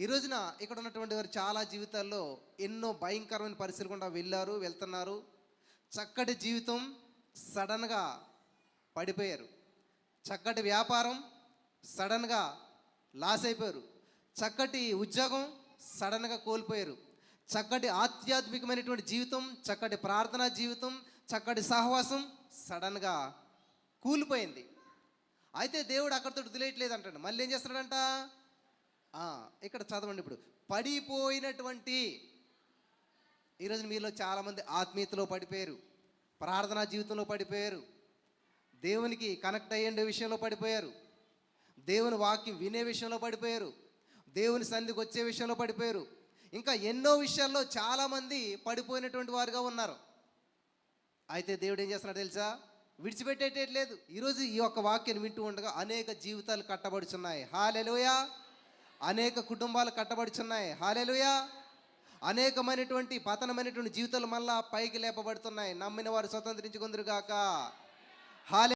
ఈ రోజున ఇక్కడ ఉన్నటువంటి వారు చాలా జీవితాల్లో ఎన్నో భయంకరమైన పరిస్థితులు గుండా వెళ్తున్నారు. చక్కటి జీవితం సడన్గా పడిపోయారు. చక్కటి వ్యాపారం సడన్గా లాస్ అయిపోయారు. చక్కటి ఉద్యోగం సడన్గా కోల్పోయారు. చక్కటి ఆధ్యాత్మికమైనటువంటి జీవితం, చక్కటి ప్రార్థనా జీవితం, చక్కటి సహవాసం సడన్గా కూలిపోయింది. అయితే దేవుడు అక్కడితో వదిలేయట్లేదు అంటాడు. మళ్ళీ ఏం చేస్తున్నాడంట? ఇక్కడ చదవండి. ఇప్పుడు పడిపోయినటువంటి ఈరోజు మీలో చాలామంది ఆత్మీయతలో పడిపోయారు, ప్రార్థనా జీవితంలో పడిపోయారు, దేవునికి కనెక్ట్ అయ్యే విషయంలో పడిపోయారు, దేవుని వాక్యం వినే విషయంలో పడిపోయారు, దేవుని సన్నిధికి వచ్చే విషయంలో పడిపోయారు. ఇంకా ఎన్నో విషయాల్లో చాలామంది పడిపోయినటువంటి వారుగా ఉన్నారు. అయితే దేవుడు ఏం చేస్తున్నాడు తెలుసా? విడిచిపెట్టేటట్లేదు. ఈరోజు ఈ యొక్క వాక్యాన్ని వింటూ ఉండగా అనేక జీవితాలు కట్టబడుచున్నాయి. హల్లెలూయా. అనేక కుటుంబాలు కట్టబడుచున్నాయి. హల్లెలూయా. అనేకమైనటువంటి పతనమైనటువంటి జీవితాలు మళ్ళా పైకి లేపబడుతున్నాయి. నమ్మిన వారు స్వతంత్రించుకుందురుగాక.